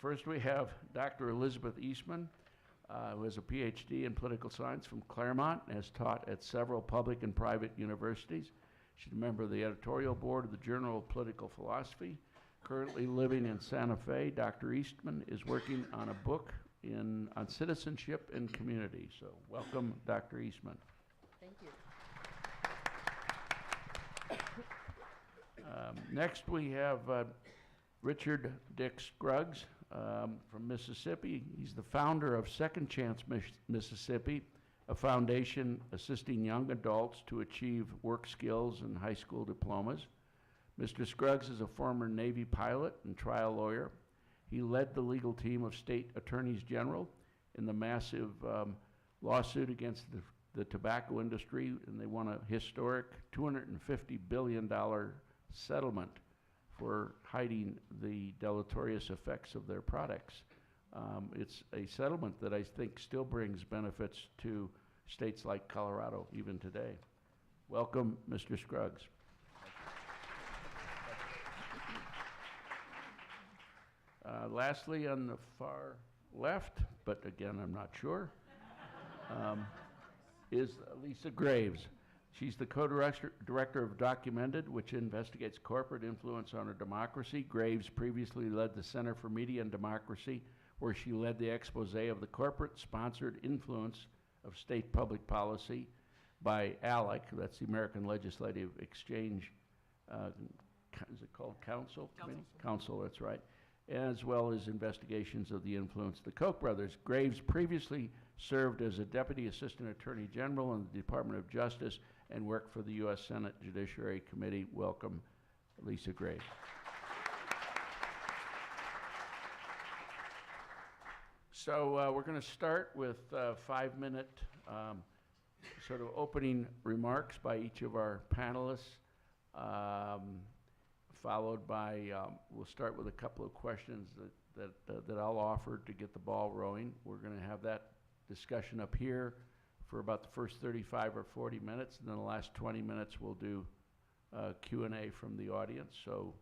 First, we have Dr. Elizabeth Eastman, who has a PhD in political science from Claremont and has taught at several public and private universities. She's a member of the editorial board of the Journal of Political Philosophy. Currently living in Santa Fe, Dr. Eastman is working on a book on citizenship and community. So welcome, Dr. Eastman. Thank you. Next, we have Richard Dick Scruggs from Mississippi. He's the founder of Second Chance Mississippi, a foundation assisting young adults to achieve work skills and high school diplomas. Mr. Scruggs is a former Navy pilot and trial lawyer. He led the legal team of state attorneys general in the massive lawsuit against the tobacco industry, and they won a historic $250 billion settlement for hiding the deleterious effects of their products. It's a settlement that I think still brings benefits to states like Colorado even today. Welcome, Mr. Scruggs. Lastly, on the far left, but again, I'm not sure, is Lisa Graves. She's the co-director of Documented, which investigates corporate influence on our democracy. Graves previously led the Center for Media and Democracy, where she led the expose of the corporate-sponsored influence of state public policy by ALEC, that's the American Legislative Exchange, is it called Council? Council, that's right, as well as investigations of the influence of the Koch brothers. Graves previously served as a Deputy Assistant Attorney General in the Department of Justice and worked for the U.S. Senate Judiciary Committee. Welcome, Lisa Graves. So we're going to start with 5-minute sort of opening remarks by each of our panelists, followed by, we'll start with a couple of questions that I'll offer to get the ball rolling. We're going to have that discussion up here for about the first 35 or 40 minutes, and then the last 20 minutes we'll do Q&A from the audience. So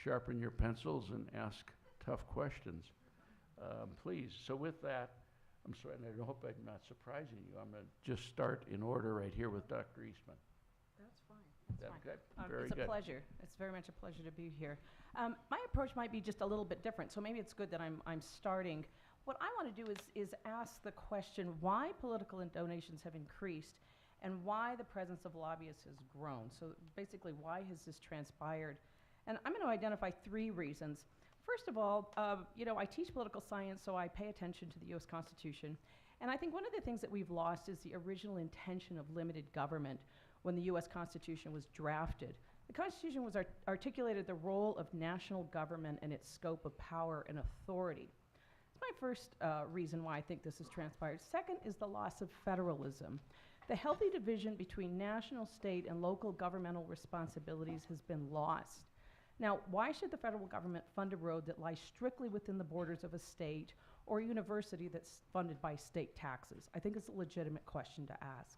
sharpen your pencils and ask tough questions, please. So with that, I'm sorry, and I hope I'm not surprising you. I'm going to just start in order right here with Dr. Eastman. That's fine. That's fine. Okay? Very it's good. A pleasure. It's very much a pleasure to be here. My approach might be just a little bit different, so maybe it's good that I'm starting. What I want to do is ask the question why political donations have increased and why the presence of lobbyists has grown. So basically, why has this transpired? And I'm going to identify 3 reasons. First of all, I teach political science, so I pay attention to the U.S. Constitution. And I think one of the things that we've lost is the original intention of limited government when the U.S. Constitution was drafted. The Constitution was articulated the role of national government and its scope of power and authority. That's my first reason why I think this has transpired. Second is the loss of federalism. The healthy division between national, state, and local governmental responsibilities has been lost. Now, why should the federal government fund a road that lies strictly within the borders of a state or a university that's funded by state taxes? I think it's a legitimate question to ask.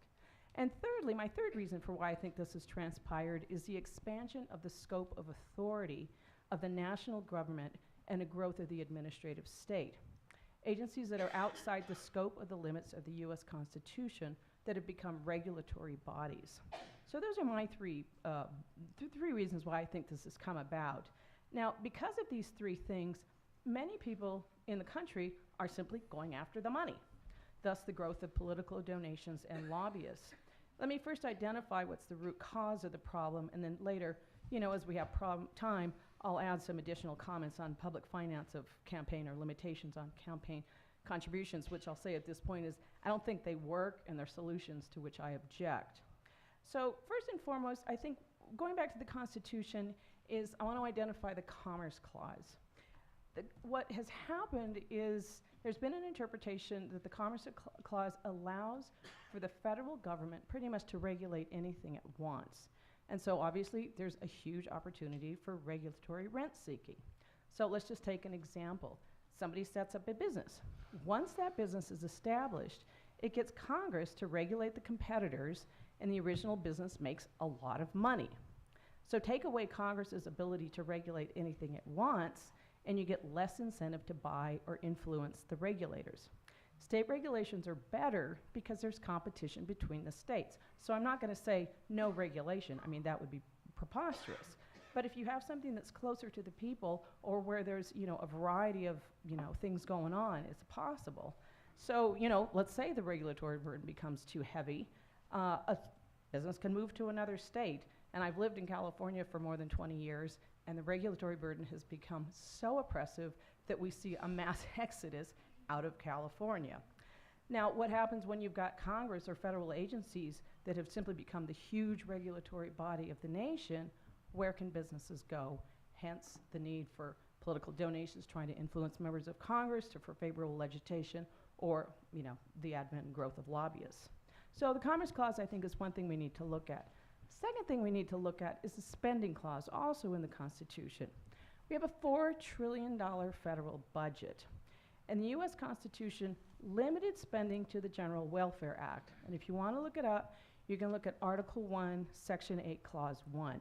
And thirdly, my third reason for why I think this has transpired is the expansion of the scope of authority of the national government and a growth of the administrative state. Agencies that are outside the scope of the limits of the U.S. Constitution that have become regulatory bodies. So those are my three reasons why I think this has come about. Now, because of these 3 things, many people in the country are simply going after the money, thus the growth of political donations and lobbyists. Let me first identify what's the root cause of the problem, and then later, as we have time, I'll add some additional comments on public finance of campaign or limitations on campaign contributions, which I'll say at this point is I don't think they work, and they're solutions to which I object. So first and foremost, I think going back to the Constitution is I want to identify the Commerce Clause. What has happened is there's been an interpretation that the Commerce Clause allows for the federal government pretty much to regulate anything it wants. And so obviously there's a huge opportunity for regulatory rent seeking. So let's just take an example. Somebody sets up a business. Once that business is established, it gets Congress to regulate the competitors, and the original business makes a lot of money. So take away Congress's ability to regulate anything it wants, and you get less incentive to buy or influence the regulators. State regulations are better because there's competition between the states. So I'm not going to say no regulation. I mean, that would be preposterous. But if you have something that's closer to the people, or where there's, a variety of, things going on, it's possible. So, let's say the regulatory burden becomes too heavy. A business can move to another state. And I've lived in California for more than 20 years, and the regulatory burden has become so oppressive that we see a mass exodus out of California. Now, what happens when you've got Congress or federal agencies that have simply become the huge regulatory body of the nation? Where can businesses go? Hence the need for political donations trying to influence members of Congress for favorable legislation, or the advent and growth of lobbyists. So the Commerce Clause, I think, is one thing we need to look at. Second thing we need to look at is the spending clause, also in the Constitution. We have a $4 trillion federal budget. And the U.S. Constitution limited spending to the General Welfare Act. And if you want to look it up, you can look at Article 1, Section 8, Clause 1.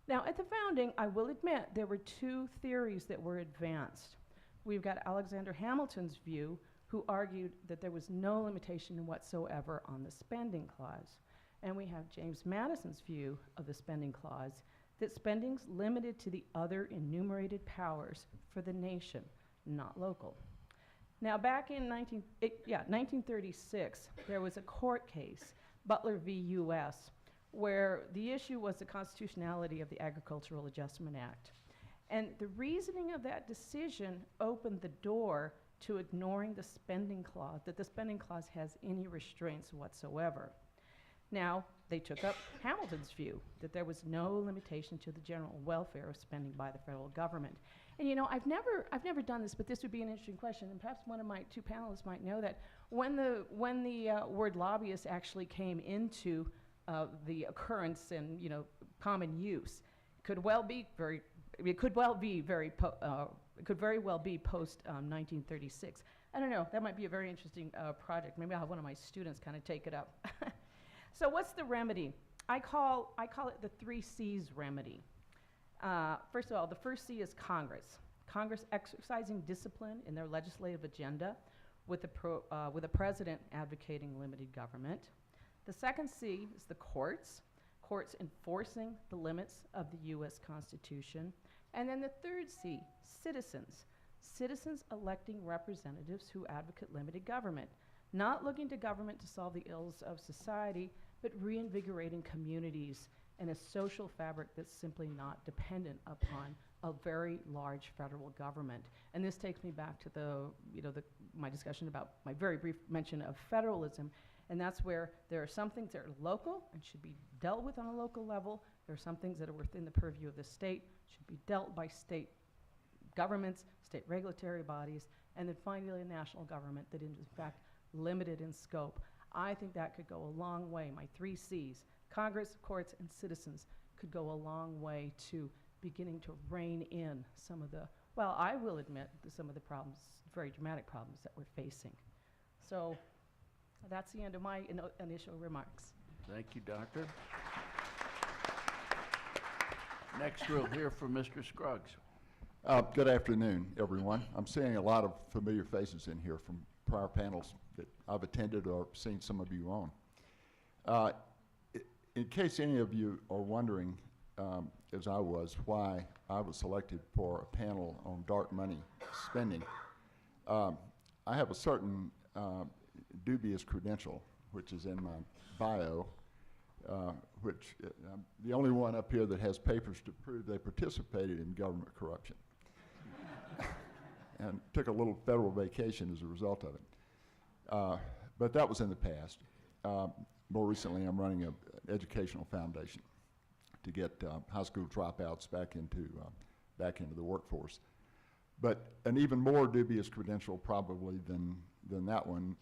Now, at the founding, I will admit, there were two theories that were advanced. We've got Alexander Hamilton's view, who argued that there was no limitation whatsoever on the spending clause. And we have James Madison's view of the spending clause, that spending's limited to the other enumerated powers for the nation, not local. Now, back in 1936, there was a court case, Butler v. U.S., where the issue was the constitutionality of the Agricultural Adjustment Act. And the reasoning of that decision opened the door to ignoring the spending clause, that the spending clause has any restraints whatsoever. Now, they took up Hamilton's view, that there was no limitation to the general welfare of spending by the federal government. And I've never done this, but this would be an interesting question, and perhaps one of my two panelists might know that. When the word lobbyist actually came into the occurrence and common use, it could very well be post 1936. I don't know. That might be a very interesting project. Maybe I'll have one of my students kind of take it up. So what's the remedy? I call it the 3 C's remedy. First of all, the first C is Congress. Congress exercising discipline in their legislative agenda, with a president advocating limited government. The second C is the courts. Courts enforcing the limits of the U.S. Constitution. And then the third C, citizens. Citizens electing representatives who advocate limited government, not looking to government to solve the ills of society, but reinvigorating communities and a social fabric that's simply not dependent upon a very large federal government. And this takes me back to my discussion about my very brief mention of federalism. And that's where there are some things that are local and should be dealt with on a local level. There are some things that are within the purview of the state, should be dealt by state governments, state regulatory bodies, and then finally a national government that is in fact limited in scope. I think that could go a long way. My 3 C's, Congress, courts, and citizens, could go a long way to beginning to rein in some of the, well, I will admit, some of the problems, very dramatic problems that we're facing. So that's the end of my initial remarks. Thank you, Doctor. Next, we'll hear from Mr. Scruggs. Good afternoon, everyone. I'm seeing a lot of familiar faces in here from prior panels that I've attended or seen some of you on. In case any of you are wondering, as I was, why I was selected for a panel on dark money spending, I have a certain dubious credential, which is in my bio, which I'm the only one up here that has papers to prove they participated in government corruption. And took a little federal vacation as a result of it. But that was in the past. More recently, I'm running an educational foundation to get high school dropouts back into the workforce. But an even more dubious credential probably than that one,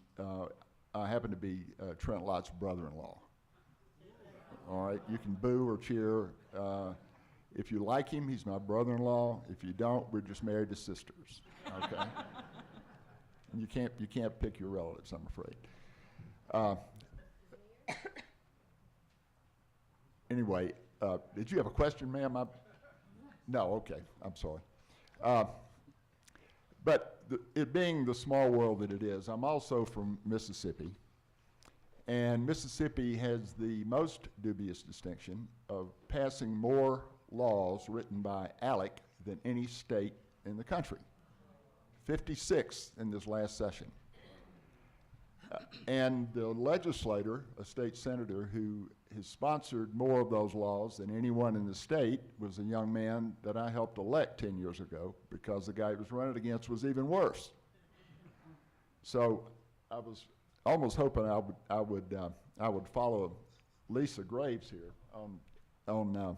I happen to be Trent Lott's brother-in-law. All right, you can boo or cheer. If you like him, he's my brother-in-law. If you don't, we're just married to sisters. Okay. And you can't pick your relatives, I'm afraid. Anyway, did you have a question, ma'am? No, okay, I'm sorry. But it being the small world that it is, I'm also from Mississippi. And Mississippi has the most dubious distinction of passing more laws written by ALEC than any state in the country. 56 in this last session. And the legislator, a state senator who has sponsored more of those laws than anyone in the state, was a young man that I helped elect 10 years ago because the guy he was running against was even worse. So I was almost hoping I would follow Lisa Graves here on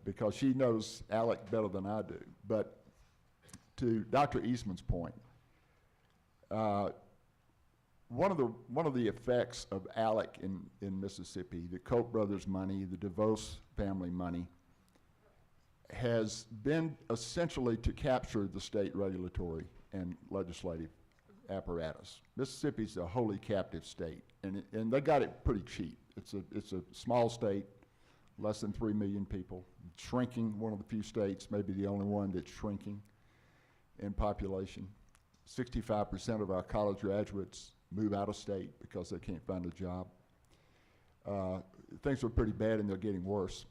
because she knows ALEC better than I do. But to Dr. Eastman's point, one of the effects of ALEC in Mississippi, the Koch brothers' money, the DeVos family money, has been essentially to capture the state regulatory and legislative apparatus. Mississippi's a wholly captive state, and they got it pretty cheap. It's a small state, less than 3 million people, shrinking, one of the few states, maybe the only one that's shrinking in population. 65% of our college graduates move out of state because they can't find a job. Things are pretty bad and they're getting worse.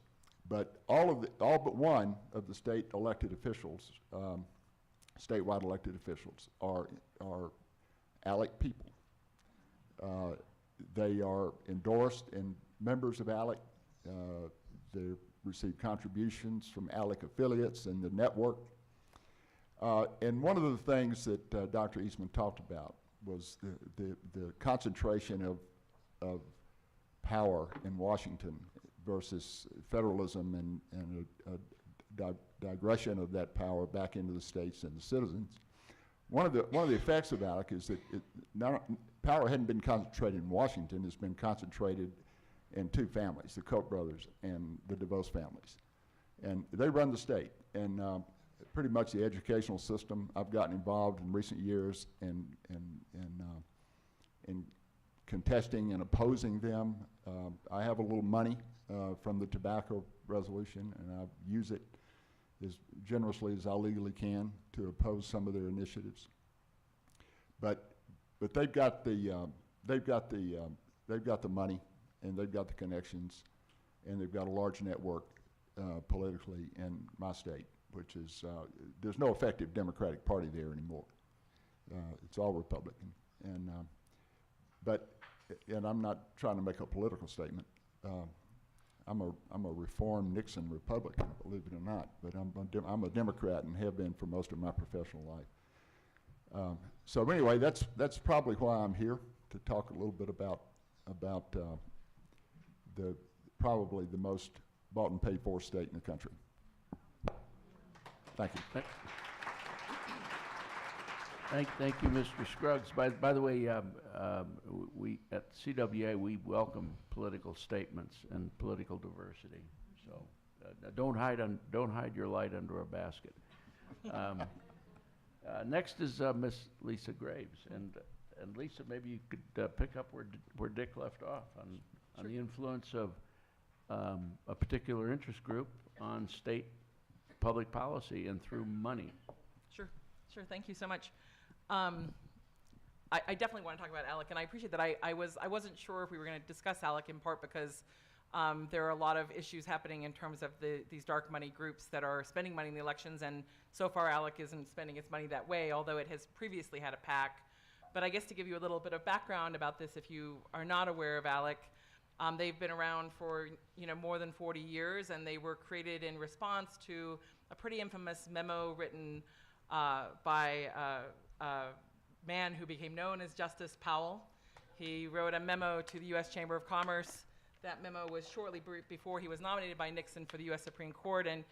But all but one of the state elected officials, statewide elected officials, are ALEC people. They are endorsed and members of ALEC. They receive contributions from ALEC affiliates and the network. And one of the things that Dr. Eastman talked about was the concentration of power in Washington versus federalism and a digression of that power back into the states and the citizens. One of the effects of ALEC is that power hadn't been concentrated in Washington. It's been concentrated in two families, the Koch brothers and the DeVos families. And they run the state. And pretty much the educational system, I've gotten involved in recent years in contesting and opposing them. I have a little money from the tobacco resolution, and I use it as generously as I legally can to oppose some of their initiatives. But they've got the money, and they've got the connections, and they've got a large network politically in my state, which is there's no effective Democratic Party there anymore. It's all Republican, and I'm not trying to make a political statement. I'm a reformed Nixon Republican, believe it or not, but I'm a Democrat and have been for most of my professional life. So anyway, that's probably why I'm here, to talk a little bit about probably the most bought and paid for state in the country. Thank you. Thank you, Mr. Scruggs. By the way, we at CWA, we welcome political statements and political diversity. So don't hide your light under a basket. Next is Miss Lisa Graves, and Lisa, maybe you could pick up where Dick left off on the influence of a particular interest group on state public policy and through money. Sure. Thank you so much. I definitely want to talk about ALEC, and I appreciate that. I wasn't sure if we were going to discuss ALEC, in part because there are a lot of issues happening in terms of these dark money groups that are spending money in the elections, and so far ALEC isn't spending its money that way, although it has previously had a PAC. But I guess to give you a little bit of background about this, if you are not aware of ALEC, they've been around for more than 40 years, and they were created in response to a pretty infamous memo written by a man who became known as Justice Powell. He wrote a memo to the U.S. Chamber of Commerce. That memo was shortly before he was nominated by Nixon for the U.S. Supreme Court, and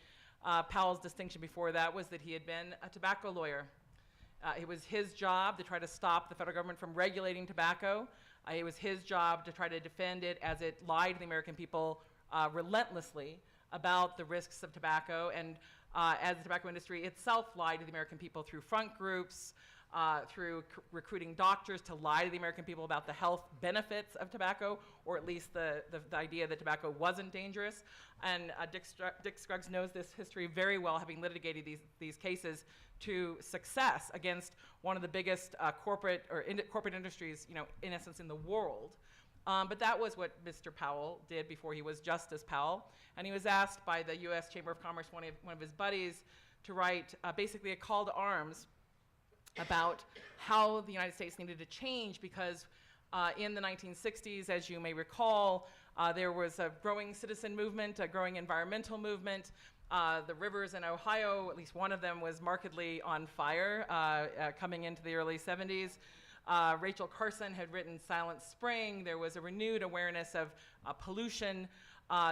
Powell's distinction before that was that he had been a tobacco lawyer. It was his job to try to stop the federal government from regulating tobacco. It was his job to try to defend it as it lied to the American people relentlessly about the risks of tobacco, and as the tobacco industry itself lied to the American people through front groups, through recruiting doctors to lie to the American people about the health benefits of tobacco, or at least the idea that tobacco wasn't dangerous. And Dick Scruggs knows this history very well, having litigated these cases to success against one of the biggest corporate industries, in essence, in the world. But that was what Mr. Powell did before he was Justice Powell. And he was asked by the U.S. Chamber of Commerce, one of his buddies, to write basically a call to arms about how the United States needed to change, because in the 1960s, as you may recall, there was a growing citizen movement, a growing environmental movement. The rivers in Ohio, at least one of them, was markedly on fire coming into the early 70s. Rachel Carson had written Silent Spring. There was a renewed awareness of pollution.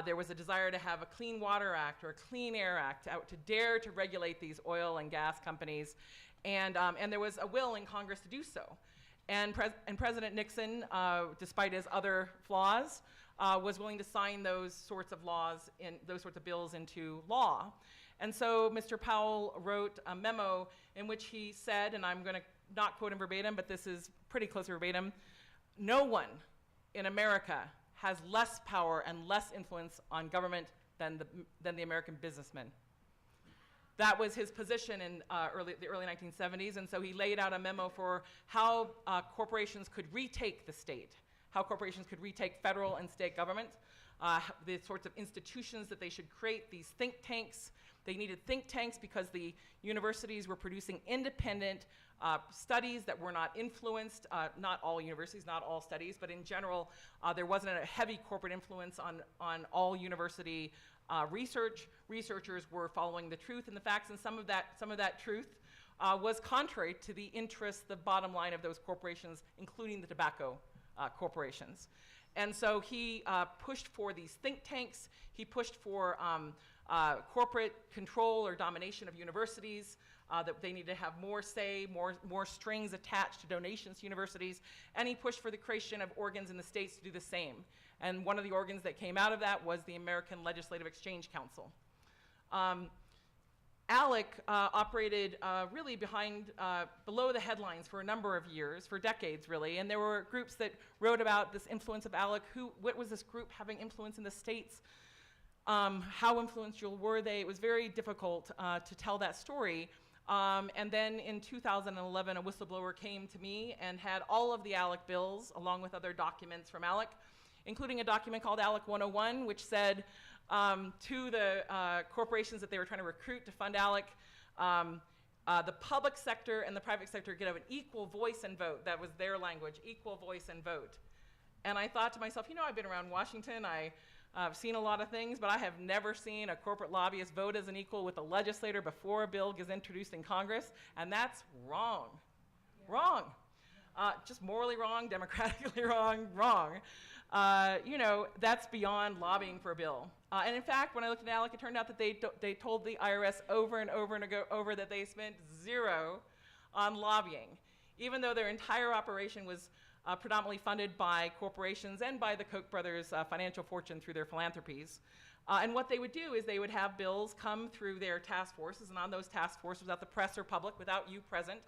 There was a desire to have a Clean Water Act or a Clean Air Act to dare to regulate these oil and gas companies. And there was a will in Congress to do so. And President Nixon, despite his other flaws, was willing to sign those sorts of those sorts of bills into law. And so Mr. Powell wrote a memo in which he said, and I'm going to not quote him verbatim, but this is pretty close to verbatim, "No one in America has less power and less influence on government than the American businessman." That was his position in the early 1970s, and so he laid out a memo for how corporations could retake the state, how corporations could retake federal and state government, the sorts of institutions that they should create, these think tanks. They needed think tanks because the universities were producing independent studies that were not influenced, not all universities, not all studies, but in general, there wasn't a heavy corporate influence on all university research. Researchers were following the truth and the facts, and some of that truth was contrary to the interests, the bottom line of those corporations, including the tobacco corporations. And so he pushed for these think tanks. He pushed for corporate control or domination of universities, that they need to have more say, more strings attached to donations to universities. And he pushed for the creation of organs in the states to do the same. And one of the organs that came out of that was the American Legislative Exchange Council. ALEC operated really below the headlines for a number of years, for decades really, and there were groups that wrote about this influence of ALEC. What was this group having influence in the states? How influential were they? It was very difficult to tell that story. And then in 2011, a whistleblower came to me and had all of the ALEC bills, along with other documents from ALEC, including a document called ALEC 101, which said to the corporations that they were trying to recruit to fund ALEC, the public sector and the private sector get an equal voice and vote. That was their language, equal voice and vote. And I thought to myself, I've been around Washington. I've seen a lot of things, but I have never seen a corporate lobbyist vote as an equal with a legislator before a bill gets introduced in Congress, and that's wrong. Yeah. Wrong. Just morally wrong, democratically wrong. That's beyond lobbying for a bill. And in fact, when I looked at ALEC, it turned out that they told the IRS over and over and over that they spent zero on lobbying, even though their entire operation was predominantly funded by corporations and by the Koch brothers' financial fortune through their philanthropies. And what they would do is they would have bills come through their task forces, and on those task forces, without the press or public, without you present,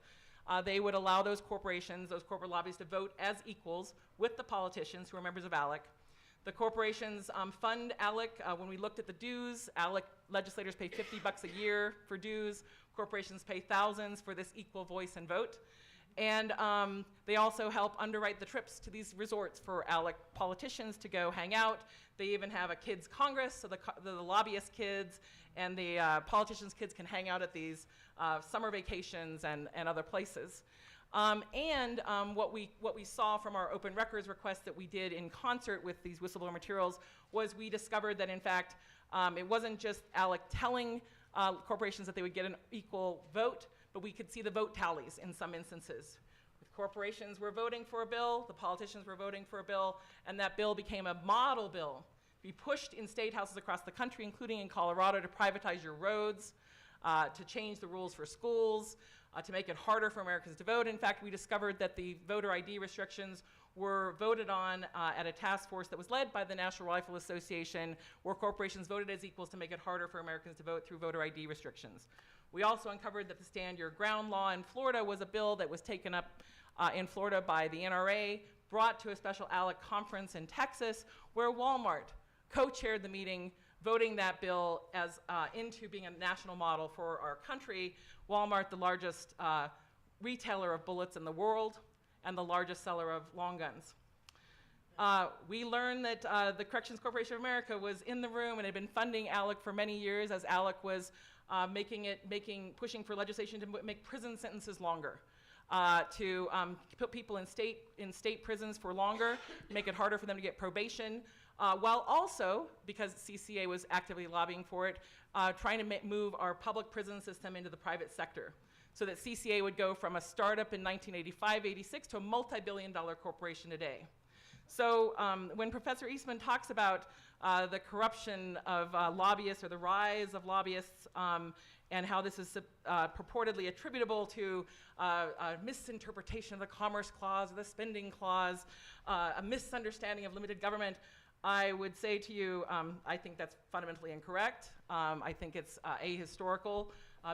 they would allow those corporations, those corporate lobbyists, to vote as equals with the politicians who are members of ALEC. The corporations fund ALEC. When we looked at the dues, ALEC legislators pay $50 a year for dues. Corporations pay thousands for this equal voice and vote. And they also help underwrite the trips to these resorts for ALEC politicians to go hang out. They even have a kids' congress, so the lobbyist kids and the politicians' kids can hang out at these summer vacations and other places. What we saw from our open records request that we did in concert with these whistleblower materials was we discovered that, in fact, it wasn't just ALEC telling corporations that they would get an equal vote, but we could see the vote tallies in some instances. The corporations were voting for a bill, the politicians were voting for a bill, and that bill became a model bill to be pushed in state houses across the country, including in Colorado, to privatize your roads, to change the rules for schools, to make it harder for Americans to vote. In fact, we discovered that the voter ID restrictions were voted on at a task force that was led by the National Rifle Association, where corporations voted as equals to make it harder for Americans to vote through voter ID restrictions. We also uncovered that the Stand Your Ground law in Florida was a bill that was taken up in Florida by the NRA, brought to a special ALEC conference in Texas, where Walmart co-chaired the meeting, voting that bill as into being a national model for our country. Walmart, the largest retailer of bullets in the world and the largest seller of long guns. We learned that the Corrections Corporation of America was in the room and had been funding ALEC for many years as ALEC was pushing for legislation to make prison sentences longer, to put people in state prisons for longer, make it harder for them to get probation, while also, because CCA was actively lobbying for it, trying to move our public prison system into the private sector, so that CCA would go from a startup in 1985-86 to a multi-billion-dollar corporation today. So when Professor Eastman talks about the corruption of lobbyists or the rise of lobbyists and how this is purportedly attributable to a misinterpretation of the Commerce Clause or the Spending Clause, a misunderstanding of limited government, I would say to you, I think that's fundamentally incorrect. I think it's ahistorical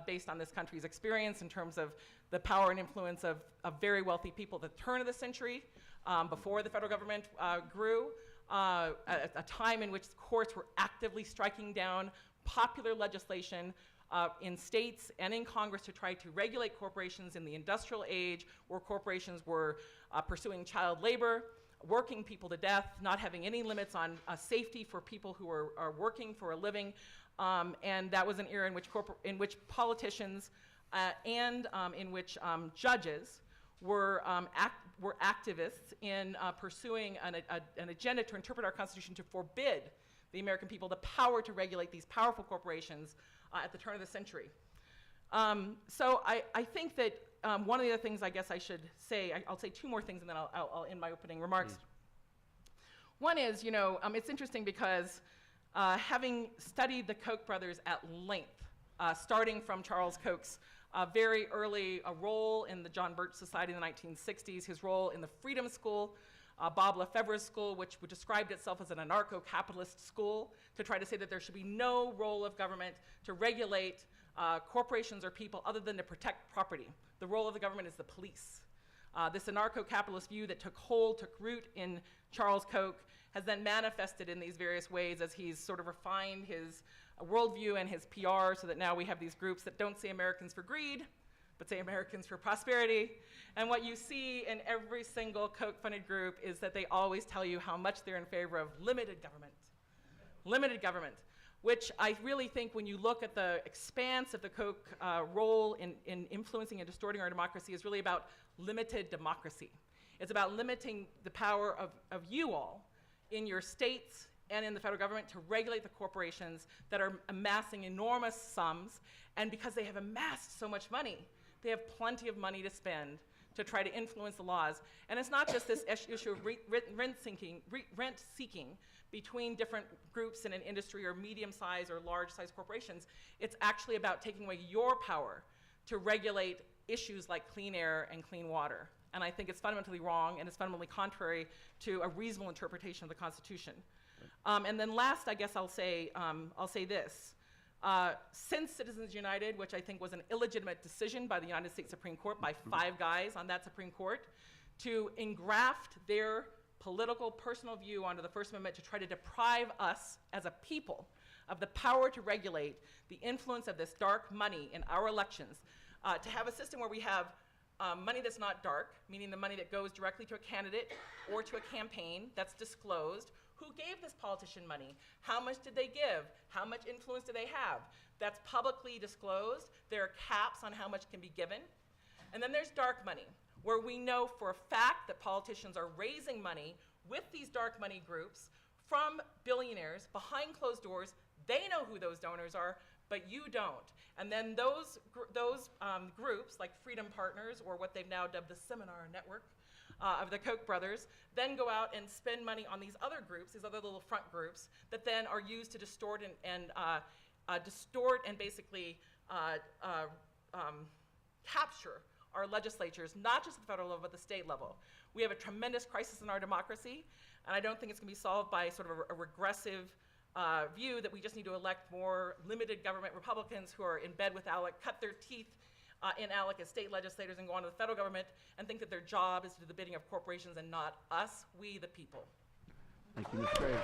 based on this country's experience in terms of the power and influence of very wealthy people at the turn of the century, before the federal government grew, a time in which courts were actively striking down popular legislation in states and in Congress to try to regulate corporations in the industrial age, where corporations were pursuing child labor, working people to death, not having any limits on safety for people who are working for a living. And that was an era in which politicians and in which judges were activists in pursuing an agenda to interpret our Constitution to forbid the American people the power to regulate these powerful corporations at the turn of the century. So I think that one of the other things I guess I should say, I'll say two more things and then I'll end my opening remarks. One is, it's interesting because having studied the Koch brothers at length, starting from Charles Koch's very early role in the John Birch Society in the 1960s, his role in the Freedom School, Bob Lefebvre's school, which described itself as an anarcho-capitalist school, to try to say that there should be no role of government to regulate corporations or people other than to protect property. The role of the government is the police. This anarcho-capitalist view that took root in Charles Koch, has then manifested in these various ways as he's sort of refined his worldview and his PR, so that now we have these groups that don't say Americans for greed, but say Americans for prosperity. And what you see in every single Koch-funded group is that they always tell you how much they're in favor of limited government, which I really think when you look at the expanse of the Koch role in influencing and distorting our democracy is really about limited democracy. It's about limiting the power of you all in your states and in the federal government to regulate the corporations that are amassing enormous sums. And because they have amassed so much money, they have plenty of money to spend to try to influence the laws. And it's not just this issue of rent seeking between different groups in an industry or medium-sized or large-sized corporations. It's actually about taking away your power to regulate issues like clean air and clean water. And I think it's fundamentally wrong, and it's fundamentally contrary to a reasonable interpretation of the Constitution. And then last, I guess I'll say this. Since Citizens United, which I think was an illegitimate decision by the United States Supreme Court, by 5 guys on that Supreme Court, to engraft their political, personal view onto the First Amendment to try to deprive us as a people of the power to regulate the influence of this dark money in our elections, to have a system where we have money that's not dark, meaning the money that goes directly to a candidate or to a campaign that's disclosed. Who gave this politician money? How much did they give? How much influence do they have? That's publicly disclosed. There are caps on how much can be given. And then there's dark money, where we know for a fact that politicians are raising money with these dark money groups from billionaires behind closed doors. They know who those donors are, but you don't. And then those groups, like Freedom Partners, or what they've now dubbed the Seminar Network of the Koch brothers, then go out and spend money on these other groups, these other little front groups, that then are used to distort and basically capture our legislatures, not just at the federal level, but the state level. We have a tremendous crisis in our democracy, and I don't think it's going to be solved by sort of a regressive view that we just need to elect more limited government Republicans who are in bed with ALEC, cut their teeth in ALEC as state legislators and go on to the federal government and think that their job is to do the bidding of corporations and not us, we the people. Thank you, Ms. Graves.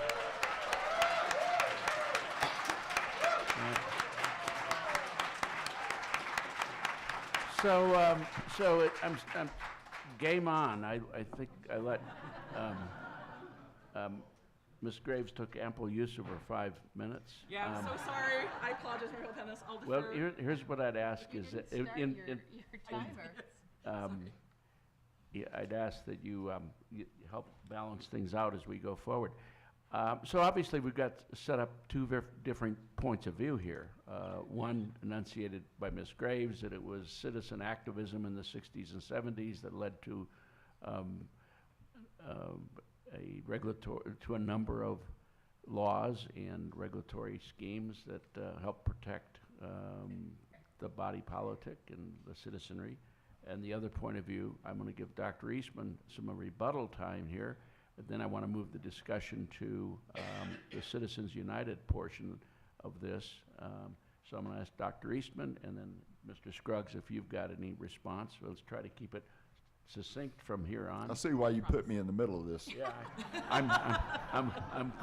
I'm game on. I think I let Ms. Graves took ample use of her 5 minutes. Yeah, I'm so sorry. I apologize for this. I'll defer. Well, here's what I'd ask is that yeah, I'd ask that you help balance things out as we go forward. So obviously we've got set up two different points of view here. One enunciated by Ms. Graves that it was citizen activism in the 60s and 70s that led to a number of laws and regulatory schemes that help protect the body politic and the citizenry. And the other point of view, I'm going to give Dr. Eastman some rebuttal time here. But then I want to move the discussion to the Citizens United portion of this. So I'm going to ask Dr. Eastman and then Mr. Scruggs if you've got any response. Let's try to keep it succinct from here on. I see why you put me in the middle of this. Yeah, I'm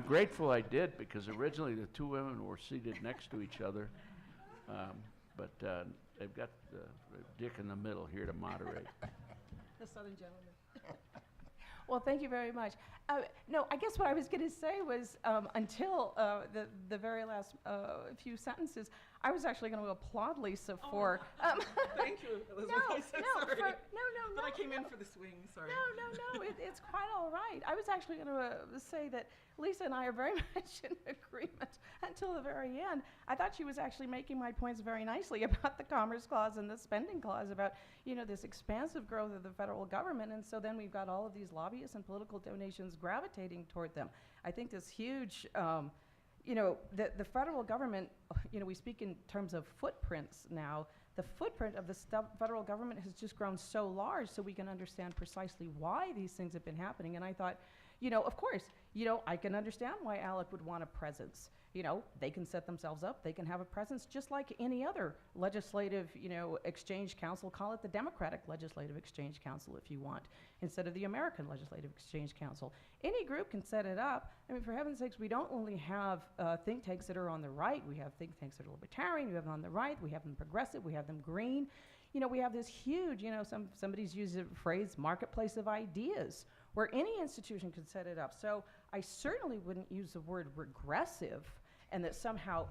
grateful I did, because originally the two women were seated next to each other, but they've got Dick in the middle here to moderate. The Southern gentleman. Well, thank you very much. No, I guess what I was going to say was until the very last few sentences, I was actually going to applaud Lisa for. Thank you, Elizabeth. I'm so sorry. No. But I came in for the swing, sorry. No, it's quite all right. I was actually going to say that Lisa and I are very much in agreement until the very end. I thought she was actually making my points very nicely about the Commerce Clause and the Spending Clause, about, this expansive growth of the federal government, and so then we've got all of these lobbyists and political donations gravitating toward them. I think this huge, the federal government, we speak in terms of footprints now. The footprint of the federal government has just grown so large, so we can understand precisely why these things have been happening. And I thought, of course, I can understand why ALEC would want a presence. They can set themselves up, they can have a presence just like any other legislative, exchange council. Call it the Democratic Legislative Exchange Council if you want, instead of the American Legislative Exchange Council. Any group can set it up. I mean, for heaven's sakes, we don't only have think tanks that are on the right. We have think tanks that are libertarian, we have them on the right, we have them progressive, we have them green. We have this huge, somebody's used the phrase marketplace of ideas, where any institution could set it up. So I certainly wouldn't use the word regressive and that somehow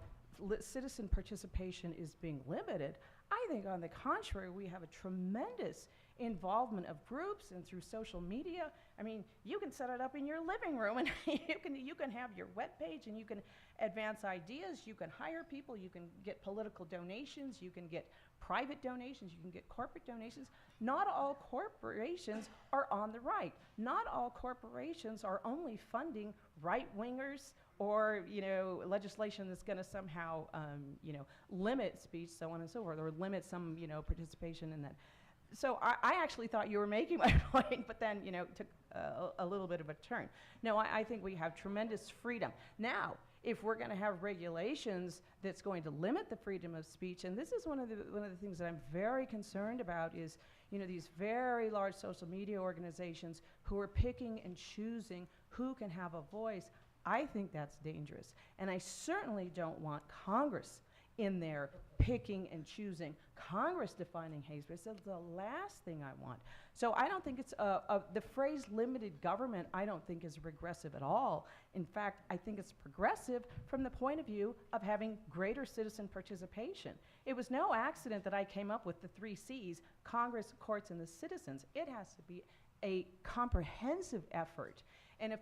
citizen participation is being limited. I think, on the contrary, we have a tremendous involvement of groups and through social media. I mean, you can set it up in your living room, and you can have your webpage, and you can advance ideas, you can hire people, you can get political donations, you can get private donations, you can get corporate donations. Not all corporations are on the right. Not all corporations are only funding right-wingers or, legislation that's going to somehow, limit speech, so on and so forth, or limit some, participation in that. So I actually thought you were making my point, but then, took a little bit of a turn. No, I think we have tremendous freedom. Now, if we're going to have regulations that's going to limit the freedom of speech, and this is one of the things that I'm very concerned about is, these very large social media organizations who are picking and choosing who can have a voice. I think that's dangerous. And I certainly don't want Congress in there picking and choosing, Congress defining hate speech. That's the last thing I want. So I don't think it's the phrase limited government, I don't think is regressive at all. In fact, I think it's progressive from the point of view of having greater citizen participation. It was no accident that I came up with the 3 C's, Congress, courts, and the citizens. It has to be a comprehensive effort. And if,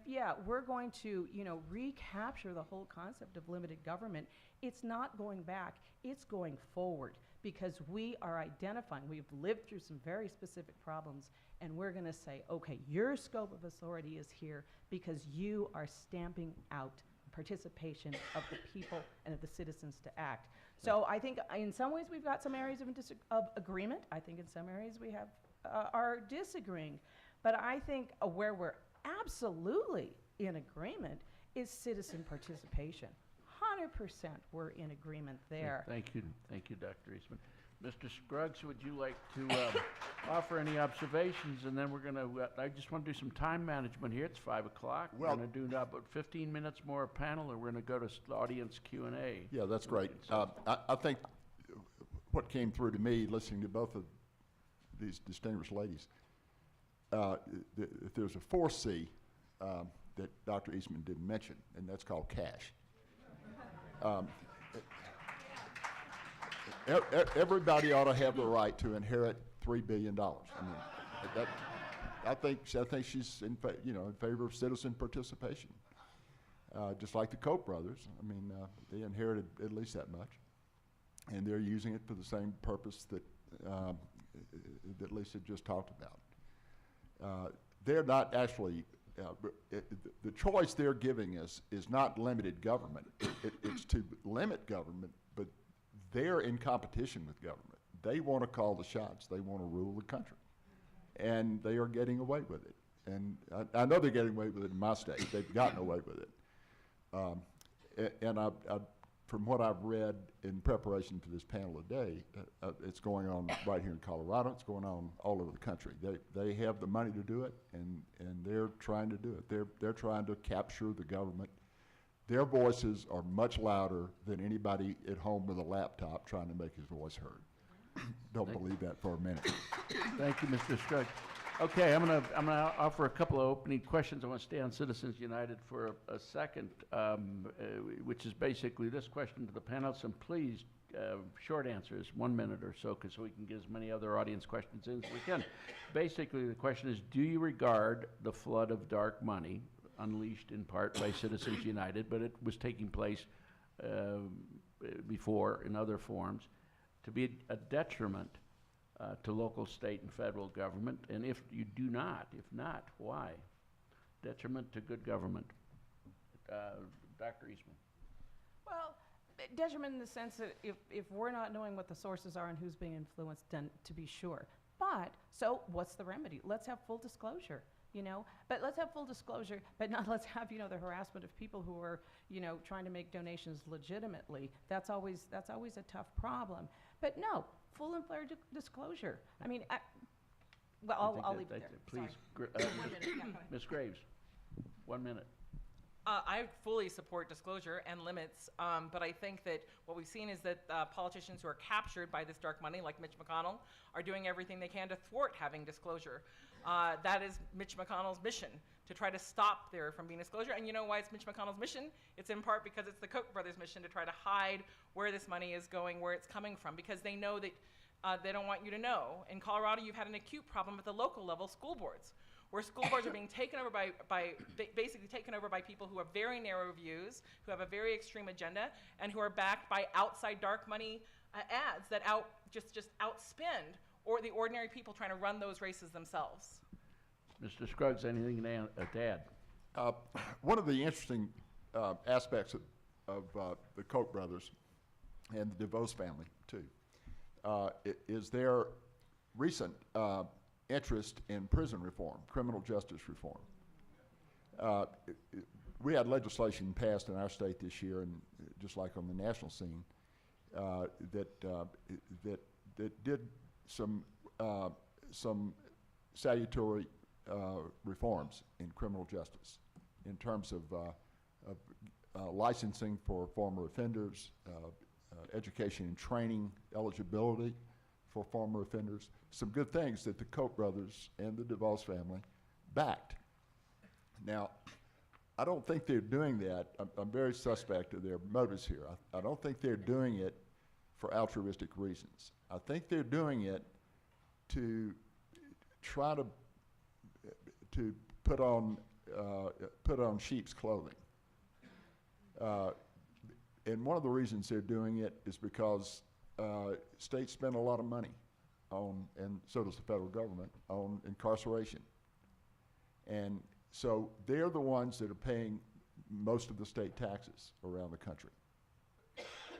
we're going to, recapture the whole concept of limited government, it's not going back, it's going forward, because we are identifying, we've lived through some very specific problems, and we're going to say, okay, your scope of authority is here because you are stamping out participation of the people and of the citizens to act. So I think in some ways we've got some areas of agreement. I think in some areas we have are disagreeing. But I think where we're absolutely in agreement is citizen participation. 100% we're in agreement there. Thank you, Dr. Eastman. Mr. Scruggs, would you like to offer any observations? And then we're going to, I just want to do some time management here. It's 5 o'clock. We're Well- going to do about 15 minutes more panel, and we're going to go to audience Q&A. Yeah, that's great. So- I think what came through to me, listening to both of these distinguished ladies, if there's a fourth C that Dr. Eastman didn't mention, and that's called cash. Everybody ought to have the right to inherit $3 billion. I mean, I think she's in favor of citizen participation. Just like the Koch brothers, I mean, they inherited at least that much, and they're using it for the same purpose that that Lisa just talked about. They're not actually. The choice they're giving us is not limited government. It's to limit government, but they're in competition with government. They want to call the shots. They want to rule the country. And they are getting away with it. And I know they're getting away with it in my state. They've gotten away with it. And from what I've read in preparation for this panel today, it's going on right here in Colorado. It's going on all over the country. They have the money to do it, and they're trying to do it. They're trying to capture the government. Their voices are much louder than anybody at home with a laptop trying to make his voice heard. Don't believe that for a minute. Thank you, Mr. Scruggs. Okay, I'm gonna offer a couple of opening questions. I want to stay on Citizens United for a second, which is basically this question to the panelists. And please, short answers, 1 minute or so, so we can get as many other audience questions in as we can. Basically, the question is, do you regard the flood of dark money, unleashed in part by Citizens United, but it was taking place before in other forms, to be a detriment to local, state, and federal government? And if not, why? Detriment to good government. Dr. Eastman. Well, detriment in the sense that if we're not knowing what the sources are and who's being influenced, then to be sure. But, so what's the remedy? Let's have full disclosure, But let's have full disclosure, but not let's have, the harassment of people who are, trying to make donations legitimately. That's always a tough problem. But no, full and fair disclosure. I mean, I'll leave it there. Please, Sorry. 1 minute, yeah, go ahead. Ms. Graves, 1 minute. I fully support disclosure and limits, but I think that what we've seen is that politicians who are captured by this dark money, like Mitch McConnell, are doing everything they can to thwart having disclosure. That is Mitch McConnell's mission, to try to stop there from being disclosure. And you know why it's Mitch McConnell's mission? It's in part because it's the Koch brothers' mission to try to hide where this money is going, where it's coming from, because they know that they don't want you to know. In Colorado, you've had an acute problem at the local level, school boards, where school boards are being taken over basically taken over by people who have very narrow views, who have a very extreme agenda, and who are backed by outside dark money ads that just outspend or the ordinary people trying to run those races themselves. Mr. Scruggs, anything to add? One of the interesting aspects of the Koch brothers and the DeVos family, too, is their recent interest in prison reform, criminal justice reform. We had legislation passed in our state this year, and just like on the national scene, that did some salutary reforms in criminal justice in terms of licensing for former offenders, education and training eligibility for former offenders, some good things that the Koch brothers and the DeVos family backed. Now, I don't think they're doing that. I'm very suspect of their motives here. I don't think they're doing it for altruistic reasons. I think they're doing it to try to put on sheep's clothing. And one of the reasons they're doing it is because states spend a lot of money on, and so does the federal government, on incarceration. And so they're the ones that are paying most of the state taxes around the country.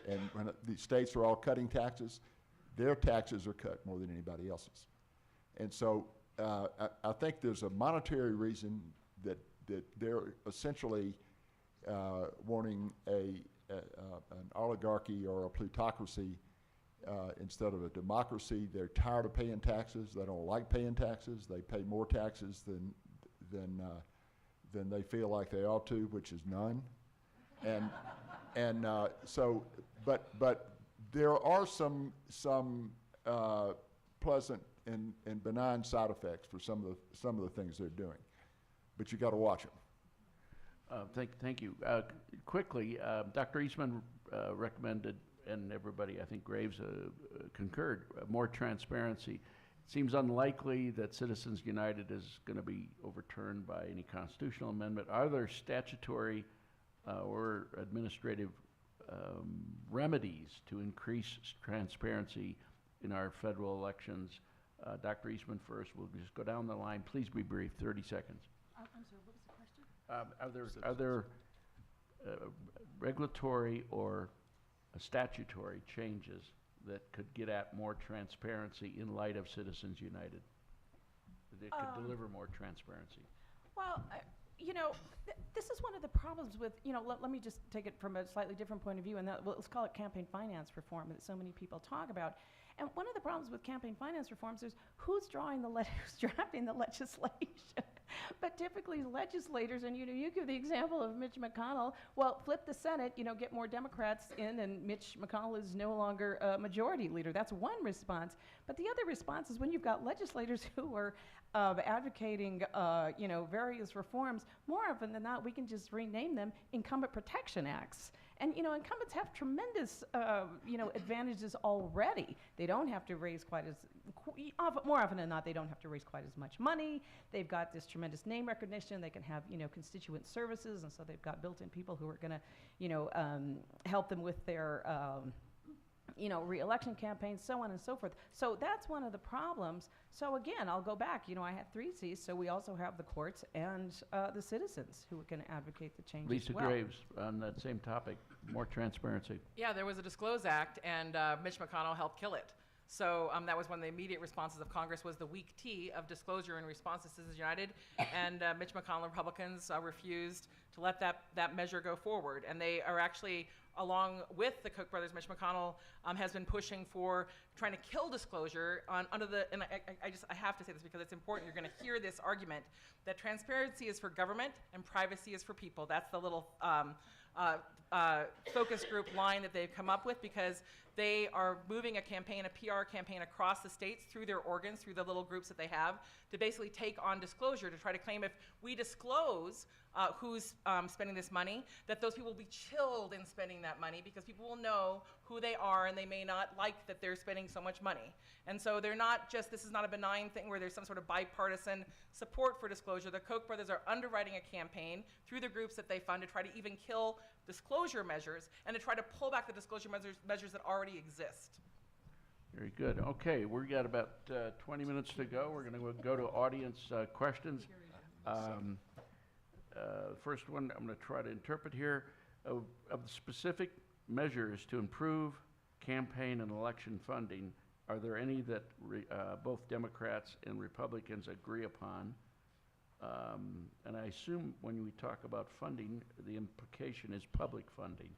And when the states are all cutting taxes, their taxes are cut more than anybody else's. And so I think there's a monetary reason that they're essentially wanting an oligarchy or a plutocracy instead of a democracy. They're tired of paying taxes. They don't like paying taxes. They pay more taxes than they feel like they ought to, which is none. But there are some pleasant and benign side effects for some of the things they're doing, but you got to watch them. Thank you. Quickly, Dr. Eastman recommended, and everybody, I think Graves concurred, more transparency. It seems unlikely that Citizens United is going to be overturned by any constitutional amendment. Are there statutory or administrative remedies to increase transparency in our federal elections? Dr. Eastman first. We'll just go down the line. Please be brief, 30 seconds. I'm sorry, what was the question? Are there regulatory or statutory changes that could get at more transparency in light of Citizens United? That could deliver more transparency? Well, this is one of the problems with, let me just take it from a slightly different point of view, and let's call it campaign finance reform that so many people talk about. And one of the problems with campaign finance reforms is who's drafting the legislation. But typically legislators, and you give the example of Mitch McConnell, well, flip the Senate, get more Democrats in, and Mitch McConnell is no longer a majority leader. That's one response. But the other response is when you've got legislators who are advocating, various reforms, more often than not, we can just rename them Incumbent Protection Acts. And, incumbents have tremendous, advantages already. They don't have to raise more often than not, they don't have to raise quite as much money. They've got this tremendous name recognition. They can have, constituent services, and so they've got built-in people who are going to, help them with their, re-election campaigns, so on and so forth. So that's one of the problems. So again, I'll go back. I have 3 Cs, so we also have the courts and the citizens who can advocate the change Lisa as well. Graves, on that same topic, more transparency. Yeah, there was a Disclose Act, and Mitch McConnell helped kill it. So that was one of the immediate responses of Congress, was the weak tea of disclosure in response to Citizens United. And Mitch McConnell and Republicans refused to let that measure go forward. And they are actually, along with the Koch brothers, Mitch McConnell has been pushing for trying to kill disclosure under the, and I have to say this because it's important. You're going to hear this argument that transparency is for government and privacy is for people. That's the little focus group line that they've come up with, because they are moving a PR campaign across the states through their organs, through the little groups that they have, to basically take on disclosure, to try to claim if we disclose who's spending this money, that those people will be chilled in spending that money, because people will know who they are and they may not like that they're spending so much money. And so they're not just, this is not a benign thing where there's some sort of bipartisan support for disclosure. The Koch brothers are underwriting a campaign through the groups that they fund to try to even kill disclosure measures and to try to pull back the disclosure measures that already exist. Very good. Okay, we've got about 20 minutes to go. We're going to go to audience questions. First one I'm going to try to interpret here. Of the specific measures to improve campaign and election funding, are there any that both Democrats and Republicans agree upon? And I assume when we talk about funding, the implication is public funding.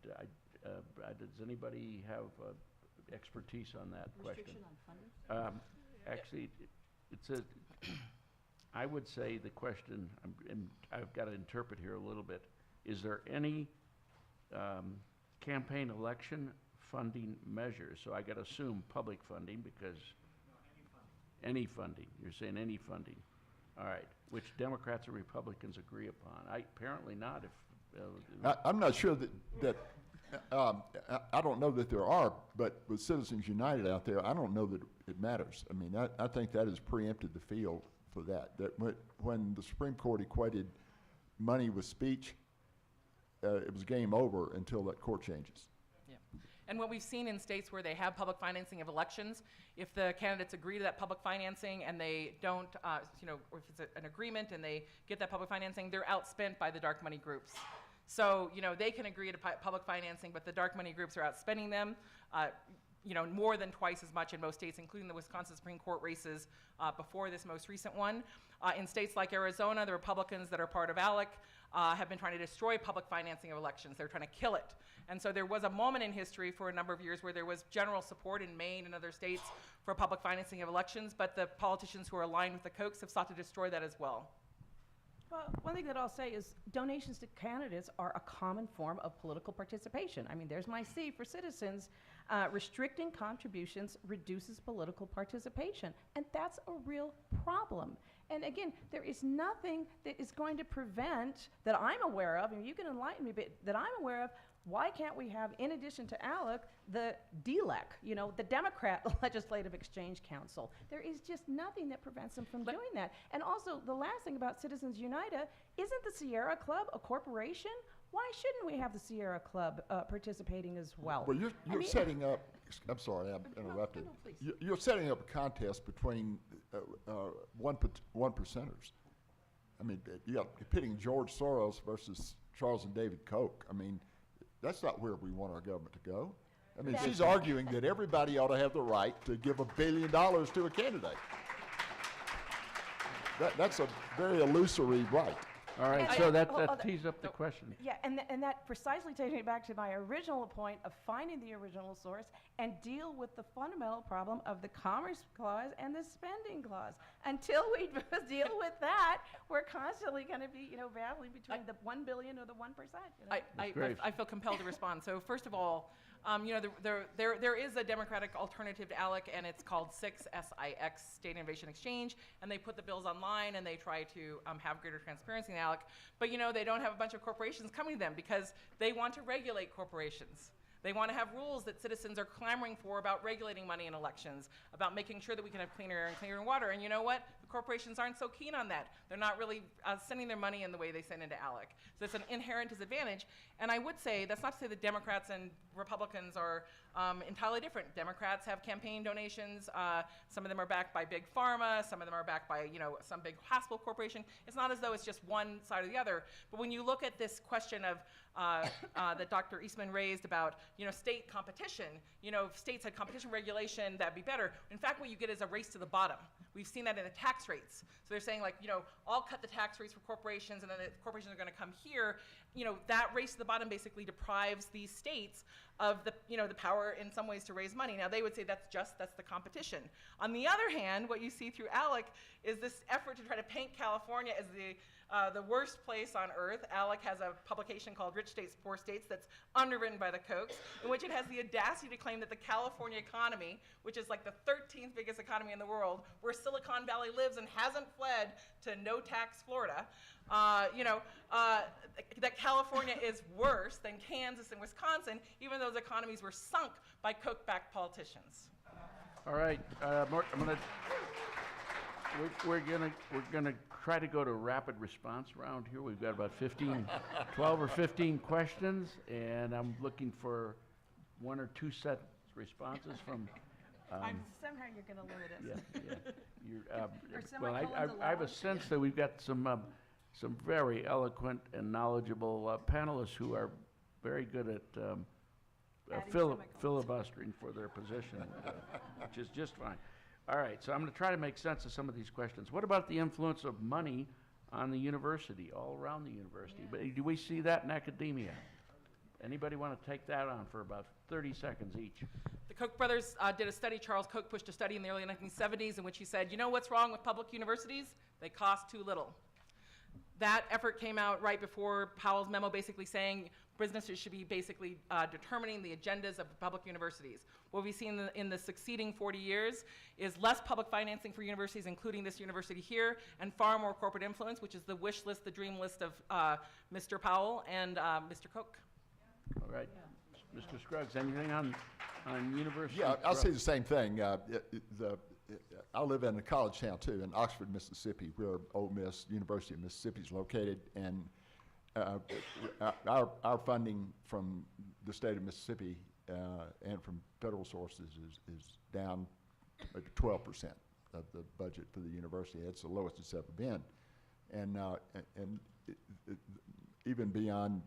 Does anybody have expertise on that question? Restriction on funding? Actually, I would say the question, and I've got to interpret here a little bit, is there any campaign election funding measures? So I got to assume public funding, because any funding. You're saying any funding. All right. Which Democrats and Republicans agree upon? Apparently not. I'm not sure that I don't know that there are, but with Citizens United out there, I don't know that it matters. I mean, I think that has preempted the field for that. That when the Supreme Court equated money with speech, it was game over until that court changes. Yeah. And what we've seen in states where they have public financing of elections, if the candidates agree to that public financing and they don't, or if it's an agreement and they get that public financing, they're outspent by the dark money groups. So, they can agree to public financing, but the dark money groups are outspending them. more than twice as much in most states, including the Wisconsin Supreme Court races before this most recent one. In states like Arizona, the Republicans that are part of ALEC have been trying to destroy public financing of elections. They're trying to kill it. And so there was a moment in history for a number of years where there was general support in Maine and other states for public financing of elections, but the politicians who are aligned with the Kochs have sought to destroy that as well. Well, one thing that I'll say is donations to candidates are a common form of political participation. I mean, there's my C for citizens. Restricting contributions reduces political participation, and that's a real problem. And again, there is nothing that is going to prevent, that I'm aware of, and you can enlighten me, but that I'm aware of, why can't we have, in addition to ALEC, the DLEC, the Democrat Legislative Exchange Council? There is just nothing that prevents them from doing that. And also, the last thing about Citizens United, isn't the Sierra Club a corporation? Why shouldn't we have the Sierra Club participating as well? Well, you're setting up, I'm sorry, I'm interrupted. No, please. You're setting up a contest between one percenters. I mean, you got pitting George Soros versus Charles and David Koch. I mean, that's not where we want our government to go. I mean, she's arguing that everybody ought to have the right to give $1 billion to a candidate. That's a very illusory right. All right, And- so and- that hold- tees up the question. Yeah, and that precisely takes me back to my original point of finding the original source and deal with the fundamental problem of the Commerce Clause and the Spending Clause. Until we deal with that, we're constantly going to be, battling between the 1 billion or the 1%. I feel compelled to respond. So first of all, there is a Democratic alternative to ALEC, and it's called SIX, S-I-X, State Innovation Exchange, and they put the bills online, and they try to have greater transparency in ALEC. But, they don't have a bunch of corporations coming to them because they want to regulate corporations. They want to have rules that citizens are clamoring for about regulating money in elections, about making sure that we can have clean air and cleaner water. And you know what? The corporations aren't so keen on that. They're not really sending their money in the way they send into ALEC. So it's an inherent disadvantage. And I would say, that's not to say that Democrats and Republicans are entirely different. Democrats have campaign donations. Some of them are backed by big pharma. Some of them are backed by, some big hospital corporation. It's not as though it's just one side or the other. But when you look at this question of that Dr. Eastman raised about, state competition, if states had competition regulation, that'd be better. In fact, what you get is a race to the bottom. We've seen that in the tax rates. So they're saying, I'll cut the tax rates for corporations, and then the corporations are going to come here. That race to the bottom basically deprives these states of the power in some ways to raise money. Now, they would say that's the competition. On the other hand, what you see through ALEC is this effort to try to paint California as the worst place on earth. ALEC has a publication called Rich States, Poor States that's underwritten by the Kochs, in which it has the audacity to claim that the California economy, which is like the 13th biggest economy in the world, where Silicon Valley lives and hasn't fled to no-tax Florida, that California is worse than Kansas and Wisconsin, even though those economies were sunk by Koch-backed politicians. All right, Mark, we're gonna try to go to rapid response round here. We've got about 12 or 15 questions, and I'm looking for 1 or 2 set responses from. Somehow you're going to limit us. Yeah. Or Well, semicolons I have a allowed? sense that we've got some very eloquent and knowledgeable panelists who are very good at Adding semicolons. filibustering for their position, which is just fine. All right, so I'm going to try to make sense of some of these questions. What about the influence of money on the university, all around the university? But do we see that in academia? Anybody want to take that on for about 30 seconds each? The Koch brothers did a study. Charles Koch pushed a study in the early 1970s in which he said, what's wrong with public universities? They cost too little. That effort came out right before Powell's memo basically saying businesses should be basically determining the agendas of public universities. What we've seen in the succeeding 40 years is less public financing for universities, including this university here, and far more corporate influence, which is the wish list, the dream list of Mr. Powell and Mr. Koch. All right. Mr. Scruggs, anything on university? Yeah, I'll say the same thing. I live in a college town too, in Oxford, Mississippi, where Ole Miss, University of Mississippi is located, and our funding from the state of Mississippi and from federal sources is down maybe 12% of the budget for the university. It's the lowest it's ever been, and even beyond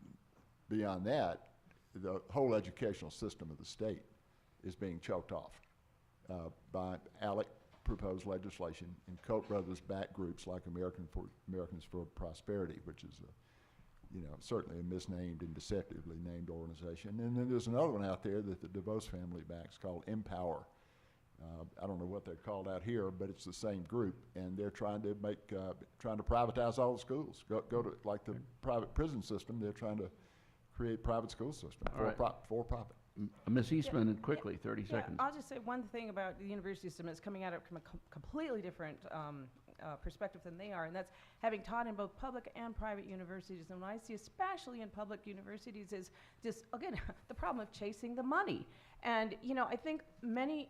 that, the whole educational system of the state is being choked off by ALEC proposed legislation and Koch brothers backed groups like Americans for Prosperity, which is certainly a misnamed and deceptively named organization. And then there's another one out there that the DeVos family backs called Empower. I don't know what they're called out here, but it's the same group, and they're trying to privatize all the schools. Go to like the private prison system. They're trying to create private school system for profit. Ms. Eastman, and quickly, 30 seconds. I'll just say one thing about the university system is coming at it from a completely different perspective than they are, and that's having taught in both public and private universities. And what I see, especially in public universities, is just, again, the problem of chasing the money. And, I think many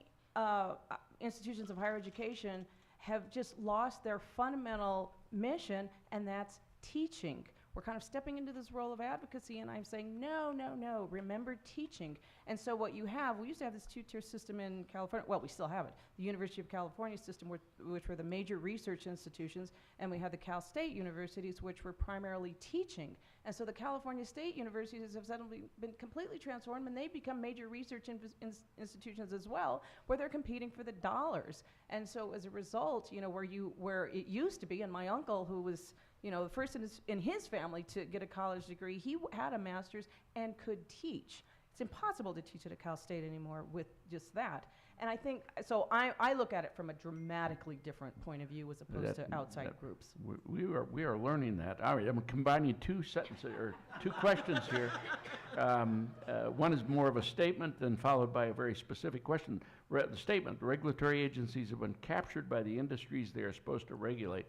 institutions of higher education have just lost their fundamental mission, and that's teaching. We're kind of stepping into this role of advocacy, and I'm saying, no, remember teaching. And so what you have, we used to have this two-tier system in California. Well, we still have it. The University of California system, which were the major research institutions, and we had the Cal State universities, which were primarily teaching. And so the California State universities have suddenly been completely transformed, and they've become major research institutions as well, where they're competing for the dollars. And so as a result, where it used to be, and my uncle, who was the first in his family to get a college degree, he had a master's and could teach. It's impossible to teach at a Cal State anymore with just that. And I think, so I look at it from a dramatically different point of view as opposed to outside groups. We are learning that. All right, I'm combining two questions here. One is more of a statement, then followed by a very specific question. The statement: regulatory agencies have been captured by the industries they are supposed to regulate.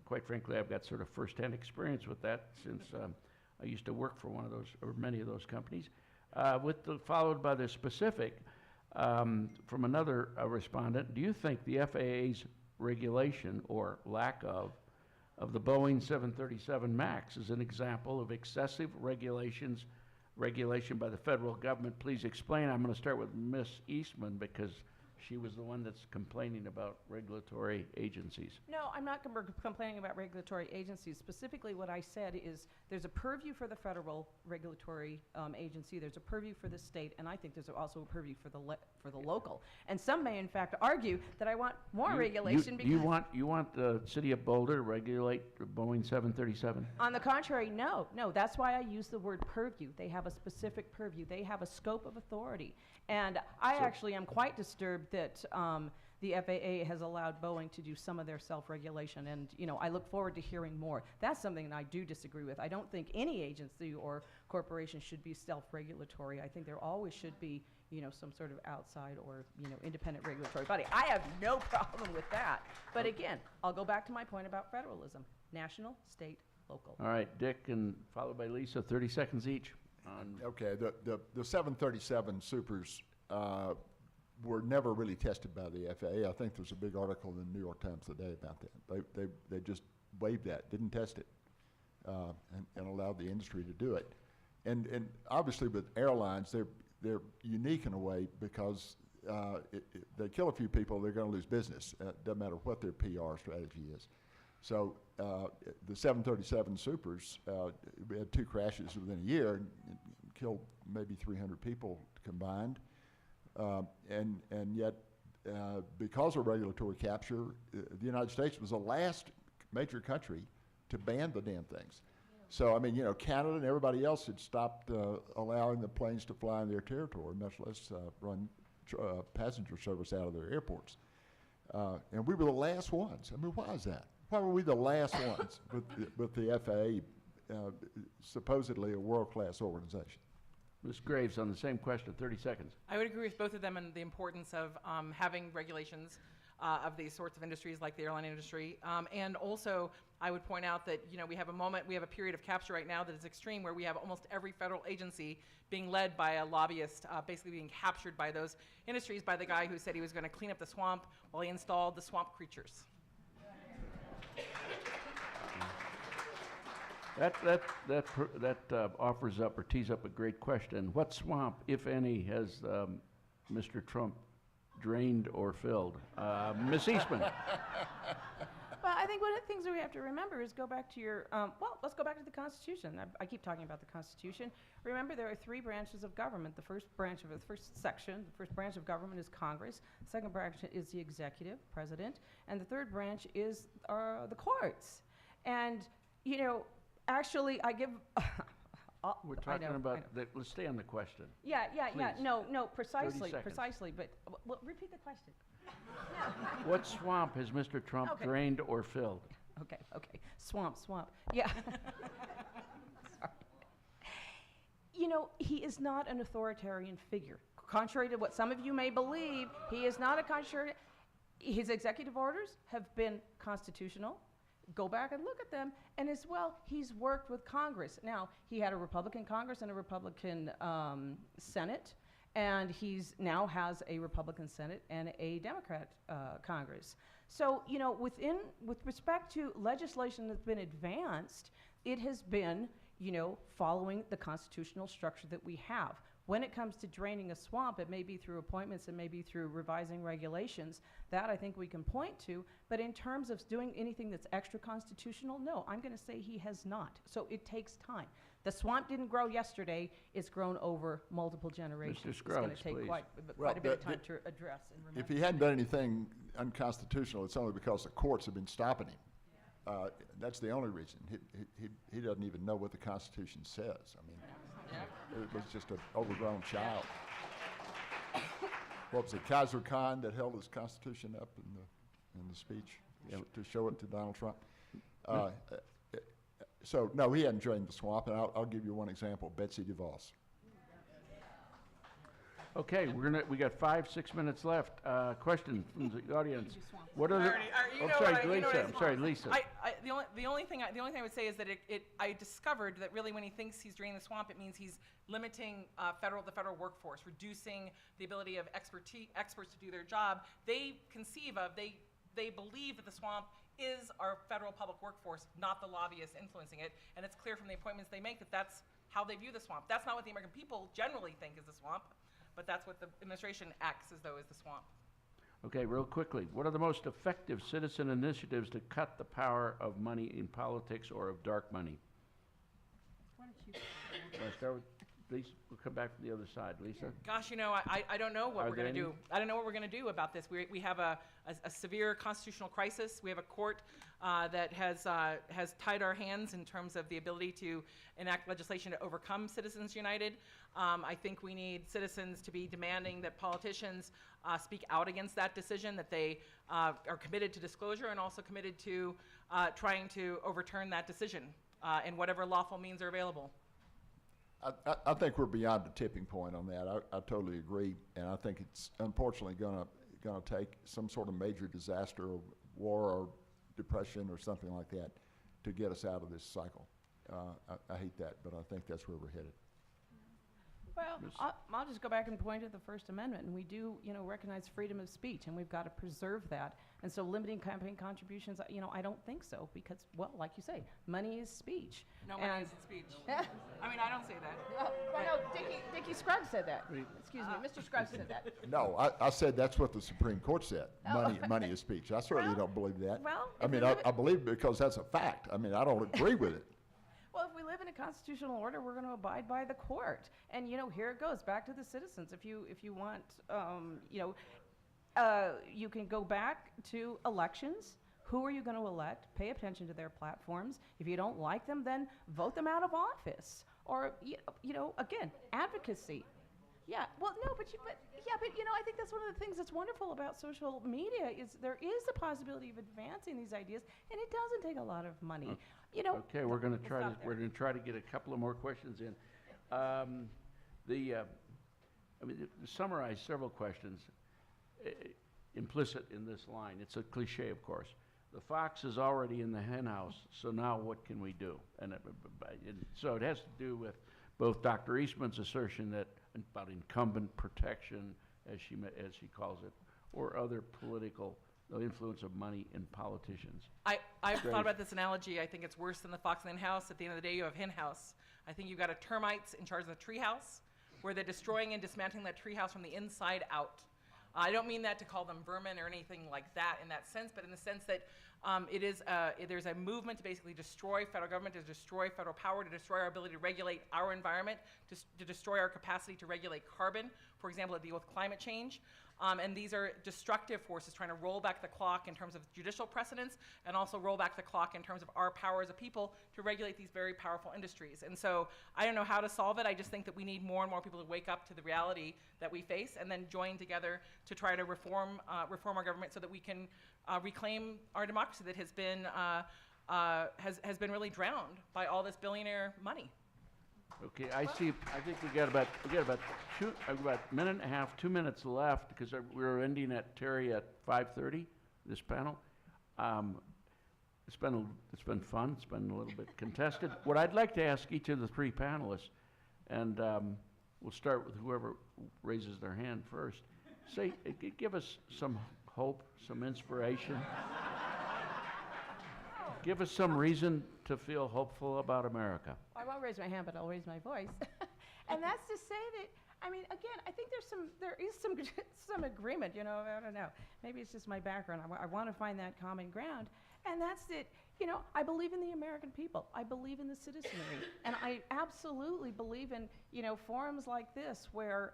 Quite frankly, I've got sort of first-hand experience with that since I used to work for one of those, or many of those companies. Followed by the specific from another respondent: do you think the FAA's regulation or lack of the Boeing 737 MAX is an example of excessive regulation by the federal government? Please explain. I'm going to start with Ms. Eastman because she was the one that's complaining about regulatory agencies. No, I'm not complaining about regulatory agencies. Specifically, what I said is there's a purview for the federal regulatory agency, there's a purview for the state, and I think there's also a purview for the local. And some may, in fact, argue that I want more regulation because... You want the city of Boulder to regulate Boeing 737? On the contrary, no. That's why I use the word purview. They have a specific purview. They have a scope of authority. And I actually am quite disturbed that the FAA has allowed Boeing to do some of their self-regulation, and I look forward to hearing more. That's something that I do disagree with. I don't think any agency or corporation should be self-regulatory. I think there always should be some sort of outside or independent regulatory body. I have no problem with that. But again, I'll go back to my point about federalism: national, state, local. All right, Dick, and followed by Lisa, 30 seconds each. Okay, the 737 Supers were never really tested by the FAA. I think there's a big article in the New York Times today about that. They just waived that, didn't test it, and allowed the industry to do it. And obviously with airlines, they're unique in a way because they kill a few people, they're going to lose business. Doesn't matter what their PR strategy is. So the 737 Supers, we had 2 crashes within a year and killed maybe 300 people combined. And yet, because of regulatory capture, the United States was the last major country to ban the damn things. So, I mean, Canada and everybody else had stopped allowing the planes to fly in their territory, much less run passenger service out of their airports. And we were the last ones. I mean, why is that? Why were we the last ones with the FAA, supposedly a world-class organization? Ms. Graves, on the same question, 30 seconds. I would agree with both of them on the importance of having regulations of these sorts of industries like the airline industry. And also, I would point out that we have a period of capture right now that is extreme, where we have almost every federal agency being led by a lobbyist, basically being captured by those industries, by the guy who said he was going to clean up the swamp while he installed the swamp creatures. That offers up or tees up a great question. What swamp, if any, has Mr. Trump drained or filled? Ms. Eastman. Well, I think one of the things that we have to remember is go back to your, let's go back to the Constitution. I keep talking about the Constitution. Remember, there are 3 branches of government. The first branch of the first section, the first branch of government is Congress. The second branch is the executive, president. And the third branch is the courts. And, you know, actually, I give... We're talking about, let's stay on the question. Yeah. Please. No, precisely, 30 seconds. but repeat the question. What swamp has Mr. Trump Okay. drained or filled? Okay. Swamp. Yeah. Sorry. You know, he is not an authoritarian figure. Contrary to what some of you may believe, he is not a contrary. His executive orders have been constitutional. Go back and look at them. And as well, he's worked with Congress. Now, he had a Republican Congress and a Republican Senate, and he's now has a Republican Senate and a Democrat Congress. So, you know, with respect to legislation that's been advanced, it has been, you know, following the constitutional structure that we have. When it comes to draining a swamp, it may be through appointments, it may be through revising regulations. That I think we can point to. But in terms of doing anything that's extra constitutional, no, I'm going to say he has not. So it takes time. The swamp didn't grow yesterday. It's grown over multiple generations. Mr. It's going to Scruggs, take please. quite a bit of time to address and remember. If he hadn't done anything unconstitutional, it's only because the courts have been stopping him. That's the only reason. He doesn't even know what the Constitution says. I mean, it was just an overgrown child. What was it, Kaiser Khan that held his Constitution up in the speech to show it to Donald Trump? So, no, he hadn't drained the swamp, and I'll give you one example, Betsy DeVos. Okay, we got 5-6 minutes left. Question from the audience. What are the? Lisa. The only thing I would say is that I discovered that really when he thinks he's draining the swamp, it means he's limiting the federal workforce, reducing the ability of experts to do their job. They believe that the swamp is our federal public workforce, not the lobbyists influencing it. And it's clear from the appointments they make that that's how they view the swamp. That's not what the American people generally think is the swamp, but that's what the administration acts as though is the swamp. Okay, real quickly, what are the most effective citizen initiatives to cut the power of money in politics or of dark money? Why don't you? Want to start with Lisa? We'll come back to the other side. Lisa? Gosh, you know, I don't know what we're going to do. I don't know what we're going to do about this. We have a severe constitutional crisis. We have a court that has tied our hands in terms of the ability to enact legislation to overcome Citizens United. I think we need citizens to be demanding that politicians speak out against that decision, that they are committed to disclosure and also committed to trying to overturn that decision in whatever lawful means are available. I think we're beyond the tipping point on that. I totally agree, and I think it's unfortunately going to take some sort of major disaster or war or depression or something like that to get us out of this cycle. I hate that, but I think that's where we're headed. Well, I'll just go back and point to the First Amendment, and we do, you know, recognize freedom of speech, and we've got to preserve that. And so limiting campaign contributions, you know, I don't think so, because, well, like you say, money is speech. No money is speech. I mean, I don't say that. No, Dickie Scruggs said that. Excuse me, Mr. Scruggs said that. No, I said that's what the Supreme Court said. Money is speech. I certainly don't believe that. Well, I mean, I believe it because that's a fact. I mean, I don't agree with it. Well, if we live in a constitutional order, we're going to abide by the court. And, you know, here it goes, back to the citizens. If you want, you know, you can go back to elections. Who are you going to elect? Pay attention to their platforms. If you don't like them, then vote them out of office. Or, you know, again, advocacy. Yeah, well, no, but you know, I think that's one of the things that's wonderful about social media is there is the possibility of advancing these ideas, and it doesn't take a lot of money. You know. Okay, we're going to try to get a couple of more questions in. To summarize several questions implicit in this line. It's a cliche, of course. The fox is already in the hen house, so now what can we do? And so it has to do with both Dr. Eastman's assertion that about incumbent protection, as she calls it, or other political, the influence of money in politicians. I've thought about this analogy. I think it's worse than the fox in the hen house. At the end of the day, you have hen house. I think you've got a termites in charge of the tree house, where they're destroying and dismantling that tree house from the inside out. I don't mean that to call them vermin or anything like that in that sense, but in the sense that there's a movement to basically destroy federal government, to destroy federal power, to destroy our ability to regulate our environment, to destroy our capacity to regulate carbon, for example, to deal with climate change. And these are destructive forces trying to roll back the clock in terms of judicial precedents and also roll back the clock in terms of our power as a people to regulate these very powerful industries. And so I don't know how to solve it. I just think that we need more and more people to wake up to the reality that we face and then join together to try to reform our government so that we can reclaim our democracy that has been really drowned by all this billionaire money. Okay, I think we got about a minute and a half, 2 minutes left, because we're ending at Terry at 5:30, this panel. It's been fun, it's been a little bit contested. What I'd like to ask each of the three panelists, and we'll start with whoever raises their hand first, give us some hope, some inspiration. Give us some reason to feel hopeful about America. I won't raise my hand, but I'll raise my voice. And that's to say that, I mean, again, I think there is some agreement, you know, I don't know. Maybe it's just my background. I want to find that common ground. And that's that, you know, I believe in the American people. I believe in the citizenry. And I absolutely believe in, you know, forums like this where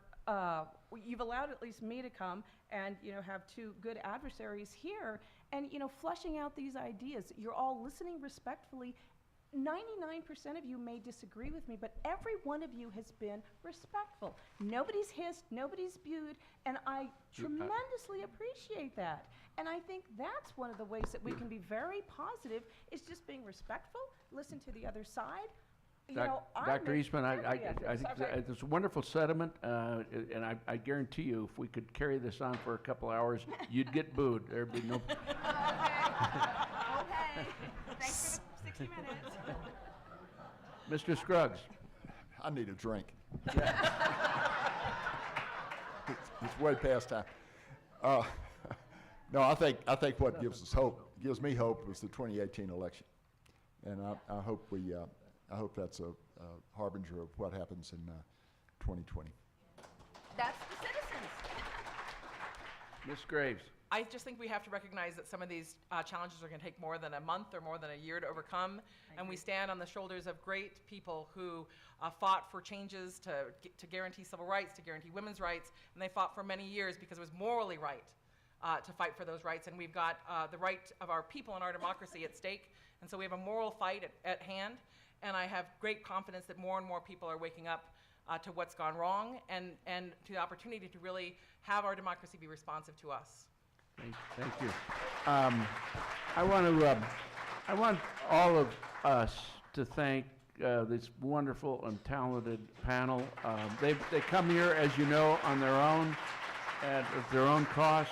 you've allowed at least me to come and, you know, have two good adversaries here and, you know, fleshing out these ideas. You're all listening respectfully. 99% of you may disagree with me, but every one of you has been respectful. Nobody's hissed, nobody's spewed, and I tremendously appreciate that. And I think that's one of the ways that we can be very positive, is just being respectful, listen to the other side. You know, Dr. Eastman, I think Sorry. it's a wonderful sentiment, and I guarantee you, if we could carry this on for a couple hours, you'd get booed. There'd be no. Okay. Thanks for the 60 minutes. Mr. Scruggs. I need a drink. It's way past time. No, I think what gives me hope was the 2018 election, and I hope that's a harbinger of what happens in 2020. That's the citizens. Ms. Graves. I just think we have to recognize that some of these challenges are going to take more than a month or more than a year to overcome. And we stand on the shoulders of great people who fought for changes to guarantee civil rights, to guarantee women's rights, and they fought for many years because it was morally right to fight for those rights. And we've got the right of our people and our democracy at stake. And so we have a moral fight at hand. And I have great confidence that more and more people are waking up to what's gone wrong and to the opportunity to really have our democracy be responsive to us. Thank you. I want all of us to thank this wonderful and talented panel. They come here, as you know, on their own, at their own cost,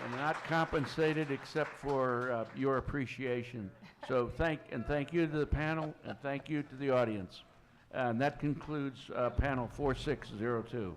and not compensated except for your appreciation. So thank you to the panel, and thank you to the audience. And that concludes panel 4602.